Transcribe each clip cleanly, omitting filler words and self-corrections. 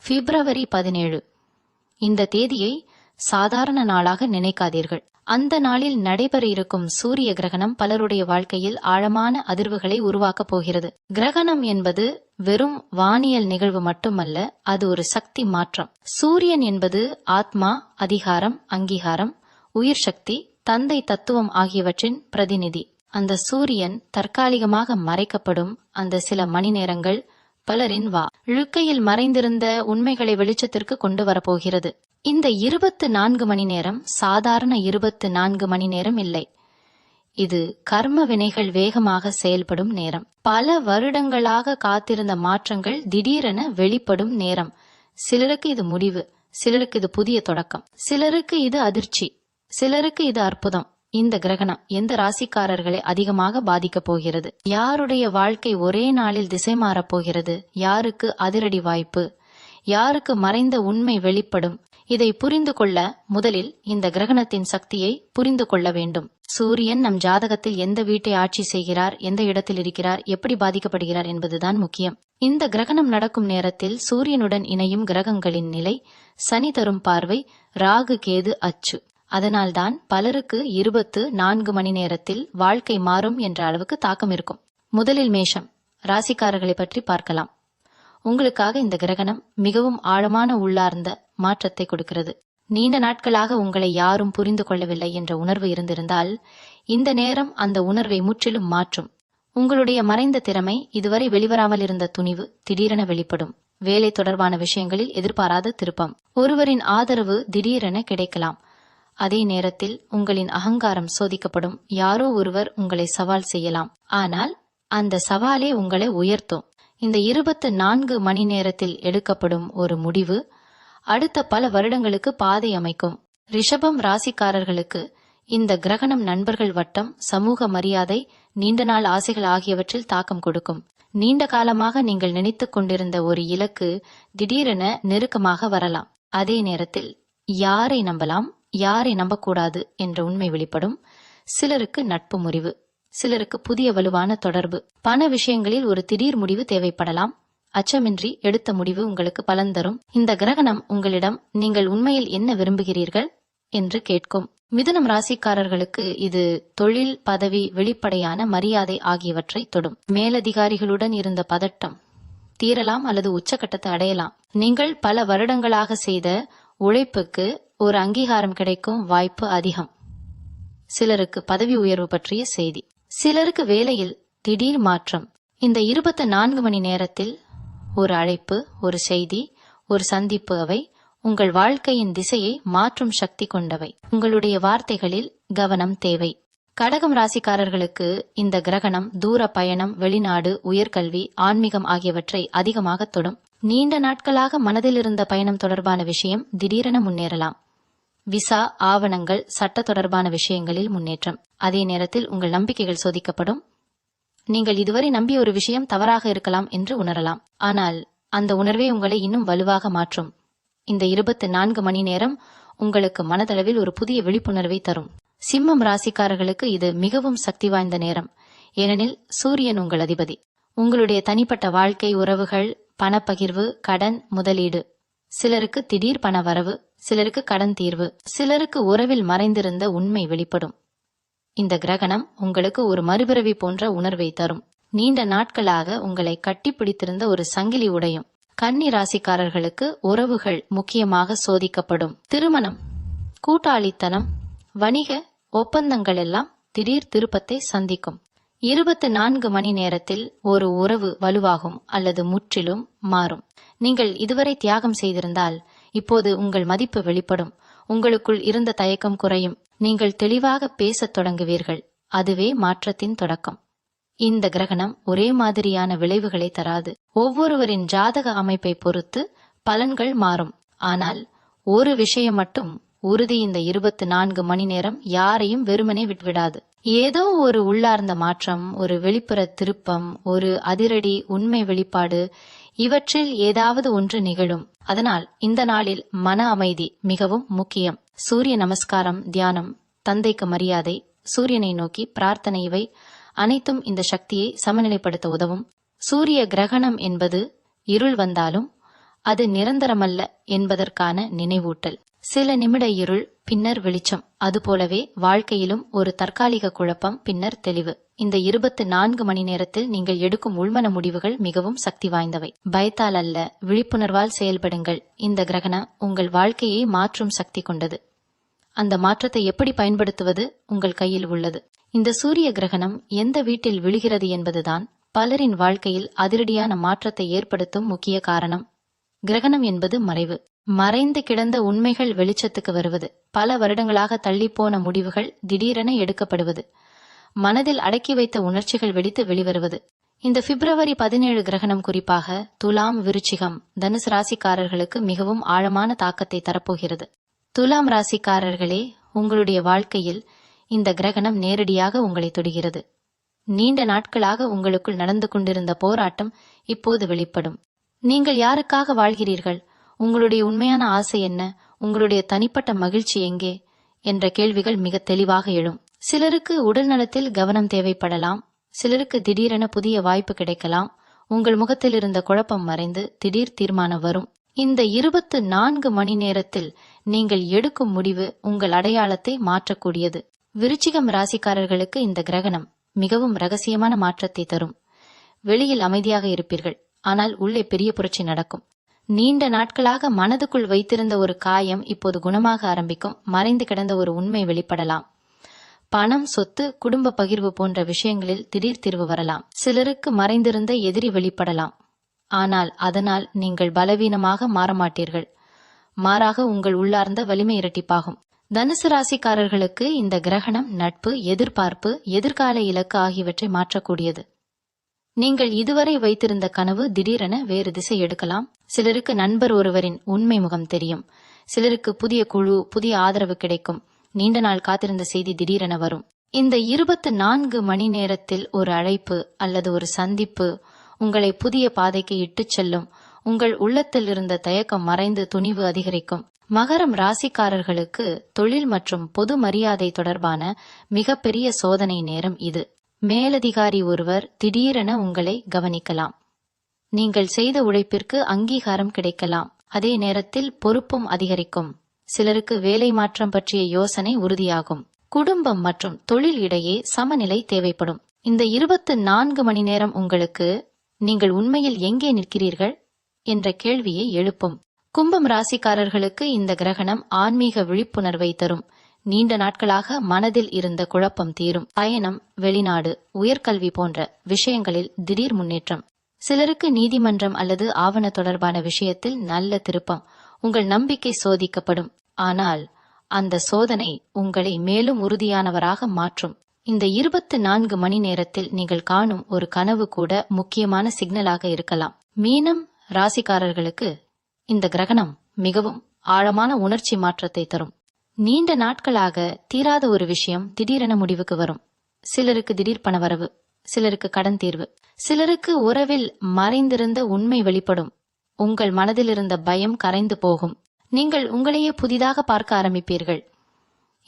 பிப்ரவரி 17. இந்த தேதியை சாதாரண நாளாக நினைக்காதீர்கள். அந்த நாளில் நடைபெற இருக்கும் சூரிய கிரகணம் பலருடைய வாழ்க்கையில் ஆழமான அதிர்வுகளை உருவாக்கப் போகிறது. கிரகணம் என்பது வெறும் வானியல் நிகழ்வு மட்டுமல்ல, அது ஒரு சக்தி மாற்றம். சூரியன் என்பது ஆத்மா, அதிகாரம், அங்கீகாரம், உயிர் சக்தி, தந்தை தத்துவம் ஆகியவற்றின் பிரதிநிதி. அந்த சூரியன் தற்காலிகமாக மறைக்கப்படும் அந்த சில மணி நேரங்கள் பலரின் இழுக்கையில் மறைந்திருந்த உண்மைகளை வெளிச்சத்திற்கு கொண்டு வரப்போகிறது. இந்த 24 மணி நேரம் சாதாரண 24 மணி நேரம் இல்லை. இது கர்ம வினைகள் வேகமாக செயல்படும் நேரம். பல வருடங்களாக காத்திருந்த மாற்றங்கள் திடீரென வெளிப்படும் நேரம். சிலருக்கு இது முடிவு, சிலருக்கு இது புதிய தொடக்கம், சிலருக்கு இது அதிர்ச்சி, சிலருக்கு இது அற்புதம். இந்த கிரகணம் எந்த ராசிக்காரர்களை அதிகமாக பாதிக்கப் போகிறது? யாருடைய வாழ்க்கை ஒரே நாளில் திசை மாறப் போகிறது? யாருக்கு அதிரடி வாய்ப்பு? யாருக்கு மறைந்த உண்மை வெளிப்படும்? இதை புரிந்து கொள்ள முதலில் இந்த கிரகணத்தின் சக்தியை புரிந்து கொள்ள வேண்டும். சூரியன் நம் ஜாதகத்தில் எந்த வீட்டை ஆட்சி செய்கிறார், எந்த இடத்தில் இருக்கிறார், எப்படி பாதிக்கப்படுகிறார் என்பதுதான் முக்கியம். இந்த கிரகணம் நடக்கும் நேரத்தில் சூரியனுடன் இணையும் கிரகங்களின் நிலை, சனி தரும் பார்வை, ராகு கேது அச்சு. அதனால்தான் பலருக்கு 24 மணி நேரத்தில் வாழ்க்கை மாறும் என்ற அளவுக்கு தாக்கம் இருக்கும். முதலில் மேஷம் ராசிக்காரர்களை பற்றி பார்க்கலாம். உங்களுக்காக இந்த கிரகணம் மிகவும் ஆழமான உள்ளார்ந்த மாற்றத்தை கொடுக்கிறது. நீண்ட நாட்களாக உங்களை யாரும் புரிந்து கொள்ளவில்லை என்ற உணர்வு இருந்திருந்தால் இந்த நேரம் அந்த உணர்வை முற்றிலும் மாற்றும். உங்களுடைய மறைந்த திறமை, இதுவரை வெளிவராமல் இருந்த துணிவு திடீரென வெளிப்படும். வேலை தொடர்பான விஷயங்களில் எதிர்பாராத திருப்பம், ஒருவரின் ஆதரவு திடீரென கிடைக்கலாம். அதே நேரத்தில் உங்களின் அகங்காரம் சோதிக்கப்படும். யாரோ ஒருவர் உங்களை சவால் செய்யலாம், ஆனால் அந்த சவாலே உங்களை உயர்த்தும். இந்த 24 மணி நேரத்தில் எடுக்கப்படும் ஒரு முடிவு அடுத்த பல வருடங்களுக்கு பாதை அமைக்கும். ரிஷபம் ராசிக்காரர்களுக்கு இந்த கிரகணம் நண்பர்கள் வட்டம், சமூக மரியாதை, நீண்ட நாள் ஆசைகள் ஆகியவற்றில் தாக்கம் கொடுக்கும். நீண்ட காலமாக நீங்கள் நினைத்துக் கொண்டிருந்த ஒரு இலக்கு திடீரென நெருக்கமாக வரலாம். அதே நேரத்தில் யாரை நம்பலாம், யாரை நம்பக்கூடாது என்ற உண்மை வெளிப்படும். சிலருக்கு நட்பு முறிவு, சிலருக்கு புதிய வலுவான தொடர்பு, பண விஷயங்களில் ஒரு திடீர் முடிவு தேவைப்படலாம். அச்சமின்றி எடுத்த முடிவு உங்களுக்கு பலன் தரும். இந்த கிரகணம் உங்களிடம் நீங்கள் உண்மையில் என்ன விரும்புகிறீர்கள் என்று கேட்கும். மிதுனம் ராசிக்காரர்களுக்கு இது தொழில், பதவி, வெளிப்படையான மரியாதை ஆகியவற்றை தொடும். மேலதிகாரிகளுடன் இருந்த பதட்டம் தீரலாம் அல்லது உச்சக்கட்டத்தை அடையலாம். நீங்கள் பல வருடங்களாக செய்த உழைப்புக்கு ஒரு அங்கீகாரம் கிடைக்கும் வாய்ப்பு அதிகம். சிலருக்கு பதவி உயர்வு பற்றிய செய்தி, சிலருக்கு வேலையில் திடீர் மாற்றம். இந்த 24 மணி நேரத்தில் ஒரு அழைப்பு, ஒரு செய்தி, ஒரு சந்திப்பு, அவை உங்கள் வாழ்க்கையின் திசையை மாற்றும் சக்தி கொண்டவை. உங்களுடைய வார்த்தைகளில் கவனம் தேவை. கடகம் ராசிக்காரர்களுக்கு இந்த கிரகணம் தூர பயணம், வெளிநாடு, உயர்கல்வி, ஆன்மீகம் ஆகியவற்றை அதிகமாக தொடும். நீண்ட நாட்களாக மனதில் இருந்த பயணம் தொடர்பான விஷயம் திடீரென முன்னேறலாம். விசா, ஆவணங்கள், சட்ட தொடர்பான விஷயங்களில் முன்னேற்றம். அதே நேரத்தில் உங்கள் நம்பிக்கைகள் சோதிக்கப்படும். நீங்கள் இதுவரை நம்பிய ஒரு விஷயம் தவறாக இருக்கலாம் என்று உணரலாம், ஆனால் அந்த உணர்வே உங்களை இன்னும் வலுவாக மாற்றும். இந்த 24 மணி நேரம் உங்களுக்கு மனதளவில் ஒரு புதிய விழிப்புணர்வை தரும். சிம்மம் ராசிக்காரர்களுக்கு இது மிகவும் சக்தி வாய்ந்த நேரம். ஏனெனில் சூரியன் உங்கள் அதிபதி. உங்களுடைய தனிப்பட்ட வாழ்க்கை, உறவுகள், பணப்பகிர்வு, கடன், முதலீடு. சிலருக்கு திடீர் பண வரவு, சிலருக்கு கடன் தீர்வு, சிலருக்கு உறவில் மறைந்திருந்த உண்மை வெளிப்படும். இந்த கிரகணம் உங்களுக்கு ஒரு மறுபிறவி போன்ற உணர்வை தரும். நீண்ட நாட்களாக உங்களை கட்டிப்பிடித்திருந்த ஒரு சங்கிலி உடையும். கன்னி ராசிக்காரர்களுக்கு உறவுகள் முக்கியமாக சோதிக்கப்படும். திருமணம், கூட்டாளித்தனம், வணிக ஒப்பந்தங்கள் எல்லாம் திடீர் திருப்பத்தை சந்திக்கும். 24 மணி நேரத்தில் ஒரு உறவு வலுவாகும் அல்லது முற்றிலும் மாறும். நீங்கள் இதுவரை தியாகம் செய்திருந்தால் இப்போது உங்கள் மதிப்பு வெளிப்படும். உங்களுக்குள் இருந்த தயக்கம் குறையும். நீங்கள் தெளிவாக பேசத் தொடங்குவீர்கள். அதுவே மாற்றத்தின் தொடக்கம். இந்த கிரகணம் ஒரே மாதிரியான விளைவுகளை தராது. ஒவ்வொருவரின் ஜாதக அமைப்பை பொறுத்து பலன்கள் மாறும். ஆனால் ஒரு விஷயம் மட்டும் உறுதி, இந்த 24 மணி நேரம் யாரையும் வெறுமனே விட்டுவிடாது. ஏதோ ஒரு உள்ளார்ந்த மாற்றம், ஒரு வெளிப்புற திருப்பம், ஒரு அதிரடி உண்மை வெளிப்பாடு, இவற்றில் ஏதாவது ஒன்று நிகழும். அதனால் இந்த நாளில் மன அமைதி மிகவும் முக்கியம். சூரிய நமஸ்காரம், தியானம், தந்தைக்கு மரியாதை, சூரியனை நோக்கி பிரார்த்தனை, இவை அனைத்தும் இந்த சக்தியை சமநிலைப்படுத்த உதவும். சூரிய கிரகணம் என்பது இருள் வந்தாலும் அது நிரந்தரமல்ல என்பதற்கான நினைவூட்டல். சில நிமிட இருள், பின்னர் வெளிச்சம். அதுபோலவே வாழ்க்கையிலும் ஒரு தற்காலிக குழப்பம், பின்னர் தெளிவு. இந்த 24 மணி நேரத்தில் நீங்கள் எடுக்கும் உள்மன முடிவுகள் மிகவும் சக்தி வாய்ந்தவை. பயத்தால் அல்ல, விழிப்புணர்வால் செயல்படுங்கள். இந்த கிரகணம் உங்கள் வாழ்க்கையை மாற்றும் சக்தி கொண்டது. அந்த மாற்றத்தை எப்படி பயன்படுத்துவது உங்கள் கையில் உள்ளது. இந்த சூரிய கிரகணம் எந்த வீட்டில் விழுகிறது என்பதுதான் பலரின் வாழ்க்கையில் அதிரடியான மாற்றத்தை ஏற்படுத்தும் முக்கிய காரணம். கிரகணம் என்பது மறைவு. மறைந்து கிடந்த உண்மைகள் வெளிச்சத்துக்கு வருவது. பல வருடங்களாக தள்ளிப்போன முடிவுகள் திடீரென எடுக்கப்படுவது. மனதில் அடக்கி வைத்த உணர்ச்சிகள் வெடித்து வெளிவருவது. இந்த பிப்ரவரி 17 கிரகணம் குறிப்பாக துலாம், விருச்சிகம், தனுசு ராசிக்காரர்களுக்கு மிகவும் ஆழமான தாக்கத்தை தரப்போகிறது. துலாம் ராசிக்காரர்களே, உங்களுடைய வாழ்க்கையில் இந்த கிரகணம் நேரடியாக உங்களை தொடுகிறது. நீண்ட நாட்களாக உங்களுக்குள் நடந்து கொண்டிருந்த போராட்டம் இப்போது வெளிப்படும். நீங்கள் யாருக்காக வாழ்கிறீர்கள்? உங்களுடைய உண்மையான ஆசை என்ன? உங்களுடைய தனிப்பட்ட மகிழ்ச்சி எங்கே என்ற கேள்விகள் மிக தெளிவாக எழும். சிலருக்கு உடல் நலத்தில் கவனம் தேவைப்படலாம். சிலருக்கு திடீரென புதிய வாய்ப்பு கிடைக்கலாம். உங்கள் முகத்தில் இருந்த குழப்பம் மறைந்து திடீர் தீர்மானம் வரும். இந்த 24 மணி நேரத்தில் நீங்கள் எடுக்கும் முடிவு உங்கள் அடையாளத்தை மாற்றக்கூடியது. விருச்சிகம் ராசிக்காரர்களுக்கு இந்த கிரகணம் மிகவும் ரகசியமான மாற்றத்தை தரும். வெளியில் அமைதியாக இருப்பீர்கள், ஆனால் உள்ளே பெரிய புரட்சி நடக்கும். நீண்ட நாட்களாக மனதுக்குள் வைத்திருந்த ஒரு காயம் இப்போது குணமாக ஆரம்பிக்கும். மறைந்து கிடந்த ஒரு உண்மை வெளிப்படலாம். பணம், சொத்து, குடும்ப பகிர்வு போன்ற விஷயங்களில் திடீர் தீர்வு வரலாம். சிலருக்கு மறைந்திருந்த எதிரி வெளிப்படலாம். ஆனால் அதனால் நீங்கள் பலவீனமாக மாறமாட்டீர்கள். மாறாக உங்கள் உள்ளார்ந்த வலிமை இரட்டிப்பாகும். தனுசு ராசிக்காரர்களுக்கு இந்த கிரகணம் நட்பு, எதிர்பார்ப்பு, எதிர்கால இலக்கு ஆகியவற்றை மாற்றக்கூடியது. நீங்கள் இதுவரை வைத்திருந்த கனவு திடீரென வேறு திசை எடுக்கலாம். சிலருக்கு நண்பர் ஒருவரின் உண்மை முகம் தெரியும். சிலருக்கு புதிய குழு, புதிய ஆதரவு கிடைக்கும். நீண்ட நாள் காத்திருந்த செய்தி திடீரென வரும். இந்த 24 மணி நேரத்தில் ஒரு அழைப்பு அல்லது ஒரு சந்திப்பு உங்களை புதிய பாதைக்கு இட்டுச் செல்லும். உங்கள் உள்ளத்தில் இருந்த தயக்கம் மறைந்து துணிவு அதிகரிக்கும். மகரம் ராசிக்காரர்களுக்கு தொழில் மற்றும் பொது மரியாதை தொடர்பான மிகப்பெரிய சோதனை நேரம் இது. மேலதிகாரி ஒருவர் திடீரென உங்களை கவனிக்கலாம். நீங்கள் செய்த உழைப்பிற்கு அங்கீகாரம் கிடைக்கலாம். அதே நேரத்தில் பொறுப்பும் அதிகரிக்கும். சிலருக்கு வேலை மாற்றம் பற்றிய யோசனை உறுதியாகும். குடும்பம் மற்றும் தொழில் இடையே சமநிலை தேவைப்படும். இந்த 24 மணி நேரம் உங்களுக்கு நீங்கள் உண்மையில் எங்கே நிற்கிறீர்கள் என்ற கேள்வியை எழுப்பும். கும்பம் ராசிக்காரர்களுக்கு இந்த கிரகணம் ஆன்மீக விழிப்புணர்வை தரும். நீண்ட நாட்களாக மனதில் இருந்த குழப்பம் தீரும். பயணம், வெளிநாடு, உயர்கல்வி போன்ற விஷயங்களில் திடீர் முன்னேற்றம். சிலருக்கு நீதிமன்றம் அல்லது ஆவண தொடர்பான விஷயத்தில் நல்ல திருப்பம். உங்கள் நம்பிக்கை சோதிக்கப்படும். ஆனால் அந்த சோதனை உங்களை மேலும் உறுதியானவராக மாற்றும். இந்த 24 மணி நேரத்தில் நீங்கள் காணும் ஒரு கனவு கூட முக்கியமான சிக்னலாக இருக்கலாம். மீனம் ராசிக்காரர்களுக்கு இந்த கிரகணம் மிகவும் ஆழமான உணர்ச்சி மாற்றத்தை தரும். நீண்ட நாட்களாக தீராத ஒரு விஷயம் திடீரென முடிவுக்கு வரும். சிலருக்கு திடீர் பணவரவு, சிலருக்கு கடன் தீர்வு, சிலருக்கு உறவில் மறைந்திருந்த உண்மை வெளிப்படும். உங்கள் மனதில் இருந்த பயம் கரைந்து போகும். நீங்கள் உங்களையே புதிதாக பார்க்க ஆரம்பிப்பீர்கள்.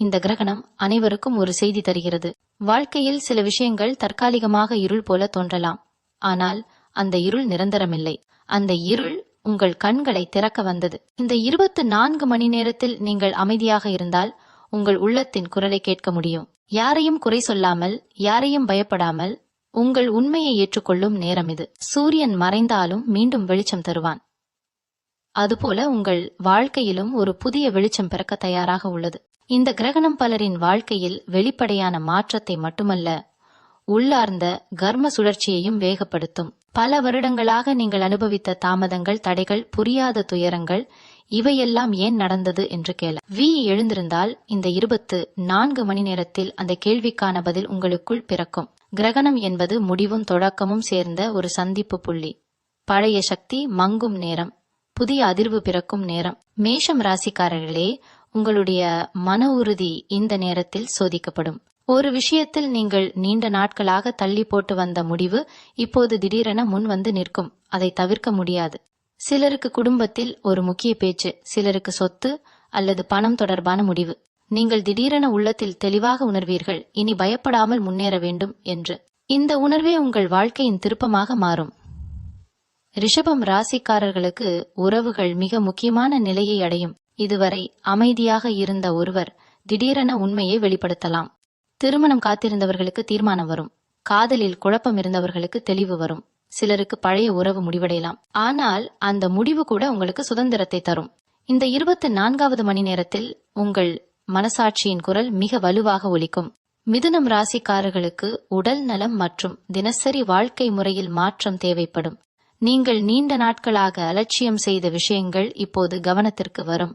இந்த கிரகணம் அனைவருக்கும் ஒரு செய்தி தருகிறது. வாழ்க்கையில் சில விஷயங்கள் தற்காலிகமாக இருள் போல தோன்றலாம். ஆனால் அந்த இருள் நிரந்தரமில்லை. அந்த இருள் உங்கள் கண்களை திறக்க வந்தது. இந்த 24 மணி நேரத்தில் நீங்கள் அமைதியாக இருந்தால் உங்கள் உள்ளத்தின் குரலை கேட்க முடியும். யாரையும் குறை சொல்லாமல், யாரையும் பயப்படாமல் உங்கள் உண்மையை ஏற்றுக்கொள்ளும் நேரம் இது. சூரியன் மறைந்தாலும் மீண்டும் வெளிச்சம் தருவான். அதுபோல உங்கள் வாழ்க்கையிலும் ஒரு புதிய வெளிச்சம் பிறக்க தயாராக உள்ளது. இந்த கிரகணம் பலரின் வாழ்க்கையில் வெளிப்படையான மாற்றத்தை மட்டுமல்ல, உள்ளார்ந்த கர்ம சுழற்சியையும் வேகப்படுத்தும். பல வருடங்களாக நீங்கள் அனுபவித்த தாமதங்கள், தடைகள், புரியாத துயரங்கள், இவையெல்லாம் ஏன் நடந்தது என்று கேள எழுந்திருந்தால் இந்த 24 மணி நேரத்தில் அந்த கேள்விக்கான பதில் உங்களுக்குள் பிறக்கும். கிரகணம் என்பது முடிவும் தொடக்கமும் சேர்ந்த ஒரு சந்திப்பு புள்ளி. பழைய சக்தி மங்கும் நேரம், புதிய அதிர்வு பிறக்கும் நேரம். மேஷம் ராசிக்காரர்களே, உங்களுடைய மன உறுதி இந்த நேரத்தில் சோதிக்கப்படும். ஒரு விஷயத்தில் நீங்கள் நீண்ட நாட்களாக தள்ளி போட்டு வந்த முடிவு இப்போது திடீரென முன் வந்து நிற்கும். அதை தவிர்க்க முடியாது. சிலருக்கு குடும்பத்தில் ஒரு முக்கிய பேச்சு, சிலருக்கு சொத்து அல்லது பணம் தொடர்பான முடிவு. நீங்கள் திடீரென உள்ளத்தில் தெளிவாக உணர்வீர்கள், இனி பயப்படாமல் முன்னேற வேண்டும் என்று. இந்த உணர்வே உங்கள் வாழ்க்கையின் திருப்பமாக மாறும். ரிஷபம் ராசிக்காரர்களுக்கு உறவுகள் மிக முக்கியமான நிலையை அடையும். இதுவரை அமைதியாக இருந்த ஒருவர் திடீரென உண்மையை வெளிப்படுத்தலாம். திருமணம் காத்திருந்தவர்களுக்கு தீர்மானம் வரும். காதலில் குழப்பம் இருந்தவர்களுக்கு தெளிவு வரும். சிலருக்கு பழைய உறவு முடிவடையலாம். ஆனால் அந்த முடிவு கூட உங்களுக்கு சுதந்திரத்தை தரும். இந்த 24வது மணி நேரத்தில் உங்கள் மனசாட்சியின் குரல் மிக வலுவாக ஒலிக்கும். மிதுனம் ராசிக்காரர்களுக்கு உடல் நலம் மற்றும் தினசரி வாழ்க்கை முறையில் மாற்றம் தேவைப்படும். நீங்கள் நீண்ட நாட்களாக அலட்சியம் செய்த விஷயங்கள் இப்போது கவனத்திற்கு வரும்.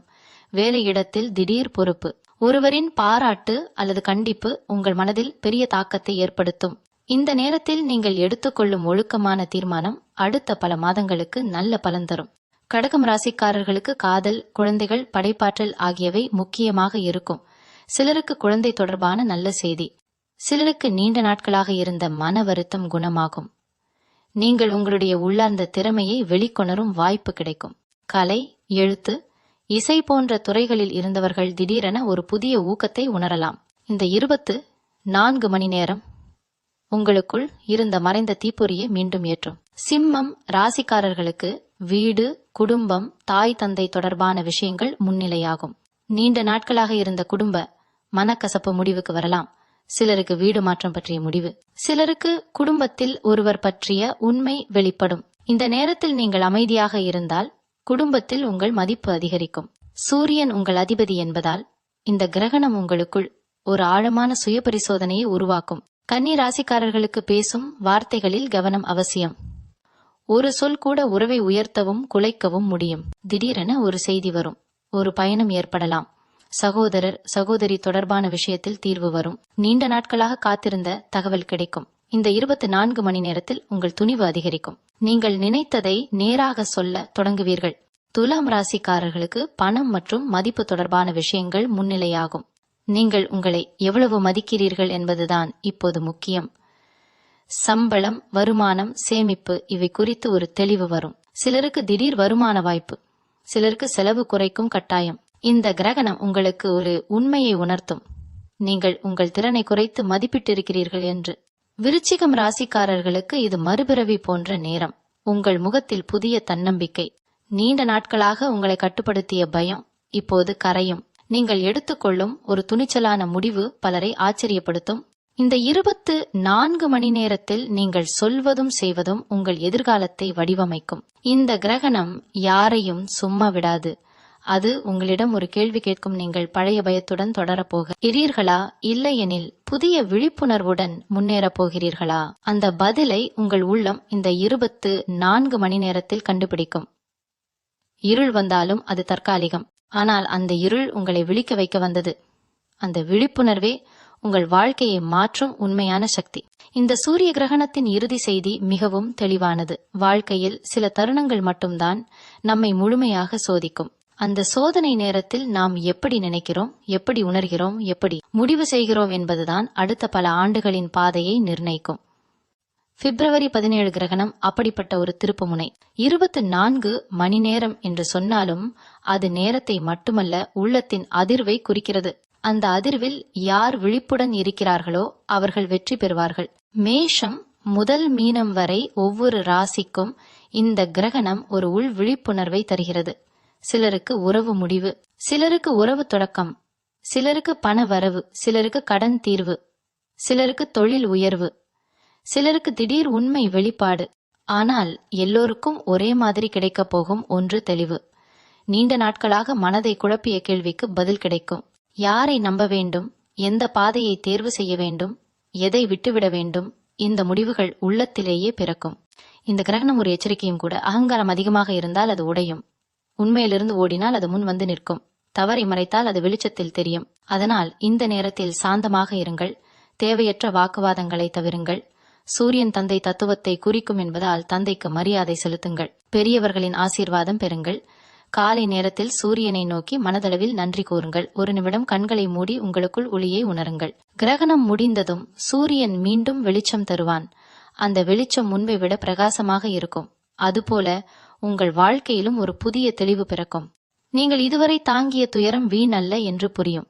வேலையிடத்தில் திடீர் பொறுப்பு, ஒருவரின் பாராட்டு அல்லது கண்டிப்பு உங்கள் மனதில் பெரிய தாக்கத்தை ஏற்படுத்தும். இந்த நேரத்தில் நீங்கள் எடுத்துக்கொள்ளும் ஒழுக்கமான தீர்மானம் அடுத்த பல மாதங்களுக்கு நல்ல பலன் தரும். கடகம் ராசிக்காரர்களுக்கு காதல், குழந்தைகள், படைப்பாற்றல் ஆகியவை முக்கியமாக இருக்கும். சிலருக்கு குழந்தை தொடர்பான நல்ல செய்தி, சிலருக்கு நீண்ட நாட்களாக இருந்த மன வருத்தம் குணமாகும். நீங்கள் உங்களுடைய உள்ளார்ந்த திறமையை வெளிக்கொணரும் வாய்ப்பு கிடைக்கும். கலை, எழுத்து, இசை போன்ற துறைகளில் இருந்தவர்கள் திடீரென ஒரு புதிய ஊக்கத்தை உணரலாம். இந்த 24 மணி நேரம் உங்களுக்குள் இருந்த மறைந்த தீப்பொறியை மீண்டும் ஏற்றும். சிம்மம் ராசிக்காரர்களுக்கு வீடு, குடும்பம், தாய் தந்தை தொடர்பான விஷயங்கள் முன்னிலையாகும். நீண்ட நாட்களாக இருந்த குடும்ப மனக்கசப்பு முடிவுக்கு வரலாம். சிலருக்கு வீடு மாற்றம் பற்றிய முடிவு, சிலருக்கு குடும்பத்தில் ஒருவர் பற்றிய உண்மை வெளிப்படும். இந்த நேரத்தில் நீங்கள் அமைதியாக இருந்தால் குடும்பத்தில் உங்கள் மதிப்பு அதிகரிக்கும். சூரியன் உங்கள் அதிபதி என்பதால் இந்த கிரகணம் உங்களுக்குள் ஒரு ஆழமான சுய பரிசோதனையை உருவாக்கும். கன்னி ராசிக்காரர்களுக்கு பேசும் வார்த்தைகளில் கவனம் அவசியம். ஒரு சொல் கூட உறவை உயர்த்தவும் குலைக்கவும் முடியும். திடீரென ஒரு செய்தி வரும். ஒரு பயணம் ஏற்படலாம். சகோதரர், சகோதரி தொடர்பான விஷயத்தில் தீர்வு வரும். நீண்ட நாட்களாக காத்திருந்த தகவல் கிடைக்கும். இந்த 24 மணி நேரத்தில் உங்கள் துணிவு அதிகரிக்கும். நீங்கள் நினைத்ததை நேராக சொல்ல தொடங்குவீர்கள். துலாம் ராசிக்காரர்களுக்கு பணம் மற்றும் மதிப்பு தொடர்பான விஷயங்கள் முன்னிலையாகும். நீங்கள் உங்களை எவ்வளவு மதிக்கிறீர்கள் என்பதுதான் இப்போது முக்கியம். சம்பளம், வருமானம், சேமிப்பு இவை குறித்து ஒரு தெளிவு வரும். சிலருக்கு திடீர் வருமான வாய்ப்பு, சிலருக்கு செலவு குறைக்கும் கட்டாயம். இந்த கிரகணம் உங்களுக்கு ஒரு உண்மையை உணர்த்தும். நீங்கள் உங்கள் திறனை குறைத்து மதிப்பிட்டிருக்கிறீர்கள் என்று. விருச்சிகம் ராசிக்காரர்களுக்கு இது மறுபிறவி போன்ற நேரம். உங்கள் முகத்தில் புதிய தன்னம்பிக்கை. நீண்ட நாட்களாக உங்களை கட்டுப்படுத்திய பயம் இப்போது கரையும். நீங்கள் எடுத்துக்கொள்ளும் ஒரு துணிச்சலான முடிவு பலரை ஆச்சரியப்படுத்தும். இந்த 24 மணி நேரத்தில் நீங்கள் சொல்வதும் செய்வதும் உங்கள் எதிர்காலத்தை வடிவமைக்கும். இந்த கிரகணம் யாரையும் சும்மா விடாது. அது உங்களிடம் ஒரு கேள்வி கேட்கும். நீங்கள் பழைய பயத்துடன் தொடரப்போகிறீர்களா, இல்லையெனில் புதிய விழிப்புணர்வுடன் முன்னேறப் போகிறீர்களா? அந்த பதிலை உங்கள் உள்ளம் இந்த 24 மணி நேரத்தில் கண்டுபிடிக்கும். இருள் வந்தாலும் அது தற்காலிகம். ஆனால் அந்த இருள் உங்களை விழிக்க வைக்க வந்தது. அந்த விழிப்புணர்வே உங்கள் வாழ்க்கையை மாற்றும் உண்மையான சக்தி. இந்த சூரிய கிரகணத்தின் இறுதி செய்தி மிகவும் தெளிவானது. வாழ்க்கையில் சில தருணங்கள் மட்டும்தான் நம்மை முழுமையாக சோதிக்கும். அந்த சோதனை நேரத்தில் நாம் எப்படி நினைக்கிறோம், எப்படி உணர்கிறோம், எப்படி முடிவு செய்கிறோம் என்பதுதான் அடுத்த பல ஆண்டுகளின் பாதையை நிர்ணயிக்கும். பிப்ரவரி 17 கிரகணம் அப்படிப்பட்ட ஒரு திருப்புமுனை. 24 மணி நேரம் என்று சொன்னாலும் அது நேரத்தை மட்டுமல்ல, உள்ளத்தின் அதிர்வை குறிக்கிறது. அந்த அதிர்வில் யார் விழிப்புடன் இருக்கிறார்களோ அவர்கள் வெற்றி பெறுவார்கள். மேஷம் முதல் மீனம் வரை ஒவ்வொரு ராசிக்கும் இந்த கிரகணம் ஒரு உள் விழிப்புணர்வை தருகிறது. சிலருக்கு உறவு முடிவு, சிலருக்கு உறவு தொடக்கம், சிலருக்கு பண வரவு, சிலருக்கு கடன் தீர்வு, சிலருக்கு தொழில் உயர்வு, சிலருக்கு திடீர் உண்மை வெளிப்பாடு. ஆனால் எல்லோருக்கும் ஒரே மாதிரி கிடைக்கப் போகும் ஒன்று தெளிவு. நீண்ட நாட்களாக மனதை குழப்பிய கேள்விக்கு பதில் கிடைக்கும். யாரை நம்ப வேண்டும், எந்த பாதையை தேர்வு செய்ய வேண்டும், எதை விட்டுவிட வேண்டும், இந்த முடிவுகள் உள்ளத்திலேயே பிறக்கும். இந்த கிரகணம் ஒரு எச்சரிக்கையும் கூட. அகங்காரம் அதிகமாக இருந்தால் அது உடையும். உண்மையிலிருந்து ஓடினால் அது முன் வந்து நிற்கும். தவறை மறைத்தால் அது வெளிச்சத்தில் தெரியும். அதனால் இந்த நேரத்தில் சாந்தமாக இருங்கள். தேவையற்ற வாக்குவாதங்களை தவிருங்கள். சூரியன் தந்தை தத்துவத்தை குறிக்கும் என்பதால் தந்தைக்கு மரியாதை செலுத்துங்கள். பெரியவர்களின் ஆசீர்வாதம் பெறுங்கள். காலை நேரத்தில் சூரியனை நோக்கி மனதளவில் நன்றி கூறுங்கள். ஒரு நிமிடம் கண்களை மூடி உங்களுக்குள் ஒளியை உணருங்கள். கிரகணம் முடிந்ததும் சூரியன் மீண்டும் வெளிச்சம் தருவான். அந்த வெளிச்சம் முன்பை விட பிரகாசமாக இருக்கும். அதுபோல உங்கள் வாழ்க்கையிலும் ஒரு புதிய தெளிவு பிறக்கும். நீங்கள் இதுவரை தாங்கிய துயரம் வீணல்ல என்று புரியும்.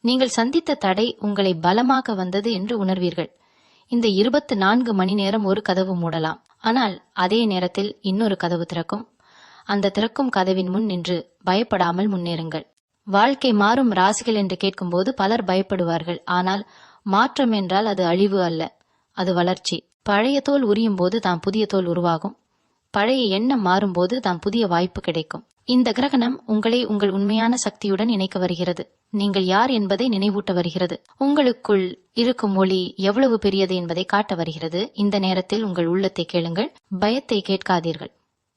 நீங்கள் சந்தித்த தடை உங்களை பலமாக வந்தது என்று உணர்வீர்கள். இந்த 24 மணி நேரம் ஒரு கதவு மூடலாம். ஆனால் அதே நேரத்தில் இன்னொரு கதவு திறக்கும். அந்த திறக்கும் கதவின் முன் நின்று பயப்படாமல் முன்னேறுங்கள். வாழ்க்கை மாறும் ராசிகள் என்று கேட்கும்போது பலர் பயப்படுவார்கள். ஆனால் மாற்றம் என்றால் அது அழிவு அல்ல, அது வளர்ச்சி. பழைய தோல் உரியும் போது தான் புதிய தோல் உருவாகும். பழைய எண்ணம் மாறும்போது தான் புதிய வாய்ப்பு கிடைக்கும். இந்த கிரகணம் உங்களை உங்கள் உண்மையான சக்தியுடன் இணைக்க வருகிறது. நீங்கள் யார் என்பதை நினைவூட்ட வருகிறது. உங்களுக்குள் இருக்கும் ஒளி எவ்வளவு பெரியது என்பதை காட்ட வருகிறது. இந்த நேரத்தில் உங்கள் உள்ளத்தை கேளுங்கள். பயத்தை கேட்காதீர்கள்.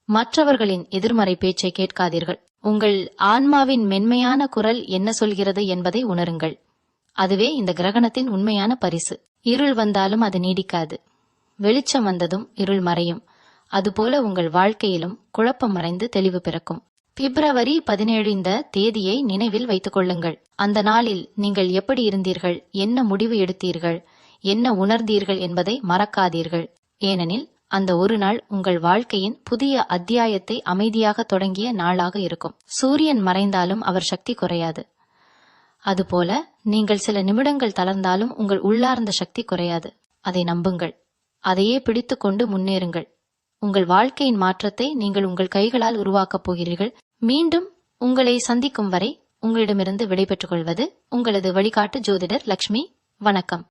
மற்றவர்களின் எதிர்மறை பேச்சை கேட்காதீர்கள். உங்கள் ஆன்மாவின் மென்மையான குரல் என்ன சொல்கிறது என்பதை உணருங்கள். அதுவே இந்த கிரகணத்தின் உண்மையான பரிசு. இருள் வந்தாலும் அது நீடிக்காது. வெளிச்சம் வந்ததும் இருள் மறையும். அதுபோல உங்கள் வாழ்க்கையிலும் குழப்பம் மறைந்து தெளிவு பிறக்கும். பிப்ரவரி 17 இந்த தேதியை நினைவில் வைத்துக் கொள்ளுங்கள். அந்த நாளில் நீங்கள் எப்படி இருந்தீர்கள், என்ன முடிவு எடுத்தீர்கள், என்ன உணர்ந்தீர்கள் என்பதை மறக்காதீர்கள். ஏனெனில் அந்த ஒரு நாள் உங்கள் வாழ்க்கையின் புதிய அத்தியாயத்தை அமைதியாக தொடங்கிய நாளாக இருக்கும். சூரியன் மறைந்தாலும் அவர் சக்தி குறையாது. அதுபோல நீங்கள் சில நிமிடங்கள் தளர்ந்தாலும் உங்கள் உள்ளார்ந்த சக்தி குறையாது. அதை நம்புங்கள். அதையே பிடித்து கொண்டு முன்னேறுங்கள். உங்கள் வாழ்க்கையின் மாற்றத்தை நீங்கள் உங்கள் கைகளால் உருவாக்கப் போகிறீர்கள். மீண்டும் உங்களை சந்திக்கும் வரை உங்களிடமிருந்து விடைபெற்றுக் கொள்வது உங்களது வழிகாட்டு ஜோதிடர் லக்ஷ்மி. வணக்கம்.